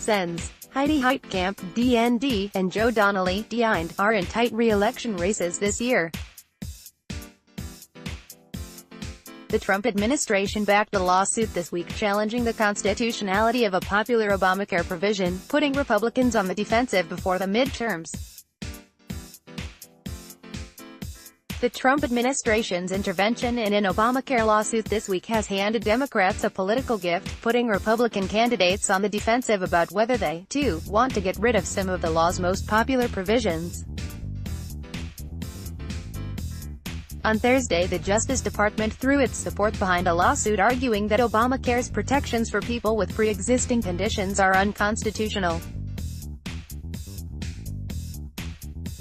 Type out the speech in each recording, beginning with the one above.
Sens, Heidi Heitkamp, DND, and Joe Donnelly, DIND, are in tight re-election races this year. The Trump administration backed a lawsuit this week challenging the constitutionality of a popular Obamacare provision, putting Republicans on the defensive before the midterms. The Trump administration's intervention in an Obamacare lawsuit this week has handed Democrats a political gift, putting Republican candidates on the defensive about whether they, too, want to get rid of some of the law's most popular provisions. On Thursday, the Justice Department threw its support behind a lawsuit arguing that Obamacare's protections for people with pre-existing conditions are unconstitutional.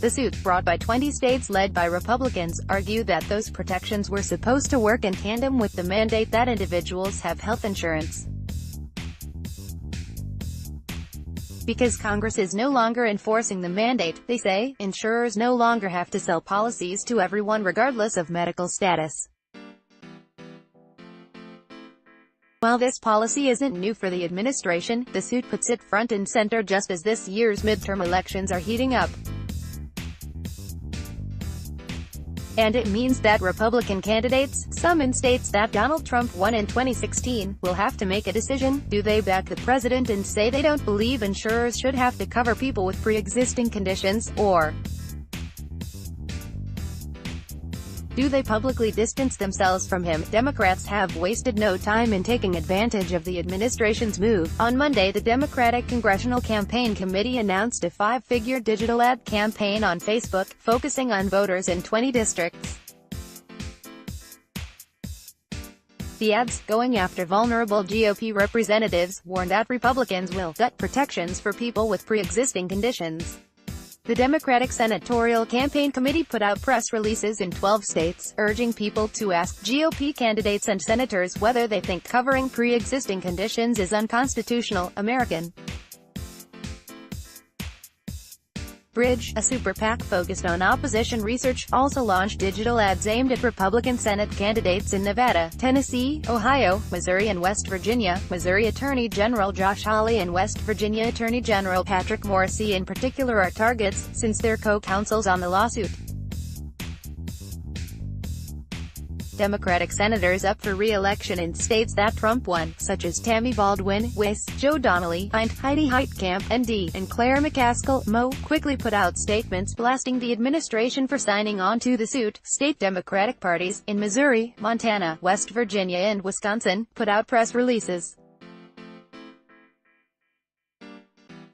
The suit, brought by 20 states led by Republicans, argued that those protections were supposed to work in tandem with the mandate that individuals have health insurance. Because Congress is no longer enforcing the mandate, they say, insurers no longer have to sell policies to everyone regardless of medical status. While this policy isn't new for the administration, the suit puts it front and center just as this year's midterm elections are heating up. And it means that Republican candidates, some in states that Donald Trump won in 2016, will have to make a decision. Do they back the president and say they don't believe insurers should have to cover people with pre-existing conditions, or do they publicly distance themselves from him? Democrats have wasted no time in taking advantage of the administration's move. On Monday, the Democratic Congressional Campaign Committee announced a 5-figure digital ad campaign on Facebook, focusing on voters in 20 districts. The ads, going after vulnerable GOP representatives, warned that Republicans will gut protections for people with pre-existing conditions. The Democratic Senatorial Campaign Committee put out press releases in 12 states, urging people to ask GOP candidates and senators whether they think covering pre-existing conditions is unconstitutional. American Bridge, a super PAC focused on opposition research, also launched digital ads aimed at Republican Senate candidates in Nevada, Tennessee, Ohio, Missouri and West Virginia. Missouri Attorney General Josh Hawley and West Virginia Attorney General Patrick Morrisey in particular are targets, since they're co-counsels on the lawsuit. Democratic senators up for re-election in states that Trump won, such as Tammy Baldwin, Wis, Joe Donnelly, DIND, Heidi Heitkamp, ND, and Claire McCaskill, Mo, quickly put out statements blasting the administration for signing on to the suit. State Democratic parties, in Missouri, Montana, West Virginia and Wisconsin, put out press releases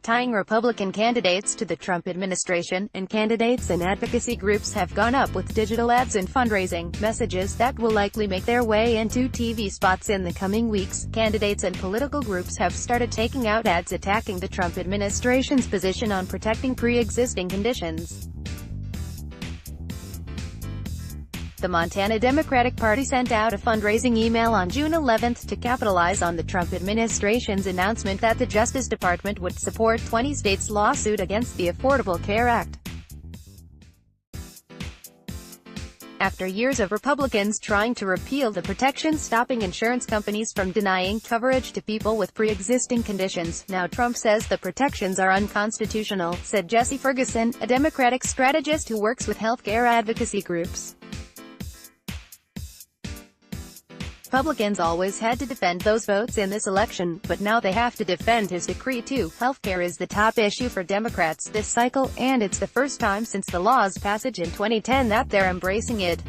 tying Republican candidates to the Trump administration, and candidates and advocacy groups have gone up with digital ads and fundraising messages that will likely make their way into TV spots in the coming weeks. Candidates and political groups have started taking out ads attacking the Trump administration's position on protecting pre-existing conditions. The Montana Democratic Party sent out a fundraising email on June 11 to capitalize on the Trump administration's announcement that the Justice Department would support 20 states' lawsuit against the Affordable Care Act. After years of Republicans trying to repeal the protections stopping insurance companies from denying coverage to people with pre-existing conditions, now Trump says the protections are unconstitutional, said Jesse Ferguson, a Democratic strategist who works with healthcare advocacy groups. Republicans always had to defend those votes in this election, but now they have to defend his decree too. Healthcare is the top issue for Democrats this cycle, and it's the first time since the law's passage in 2010 that they're embracing it.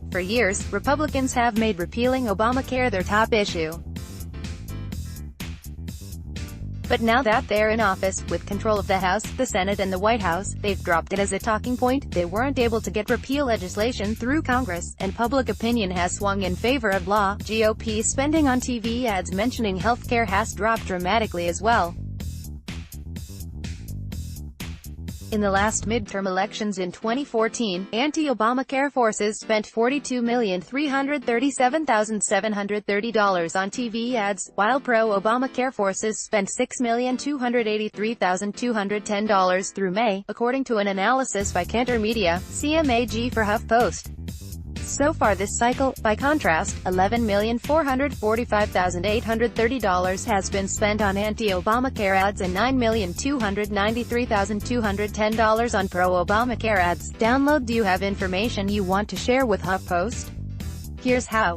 For years, Republicans have made repealing Obamacare their top issue. But now that they're in office, with control of the House, the Senate and the White House, they've dropped it as a talking point. They weren't able to get repeal legislation through Congress, and public opinion has swung in favor of law. GOP spending on TV ads mentioning healthcare has dropped dramatically as well. In the last midterm elections in 2014, anti-Obamacare forces spent $42,337,730 on TV ads, while pro-Obamacare forces spent $6,283,210 through May, according to an analysis by Cantor Media, CMAG for HuffPost. So far this cycle, by contrast, $11,445,830 has been spent on anti-Obamacare ads and $9,293,210 on pro-Obamacare ads. Download. Do you have information you want to share with HuffPost? Here's how.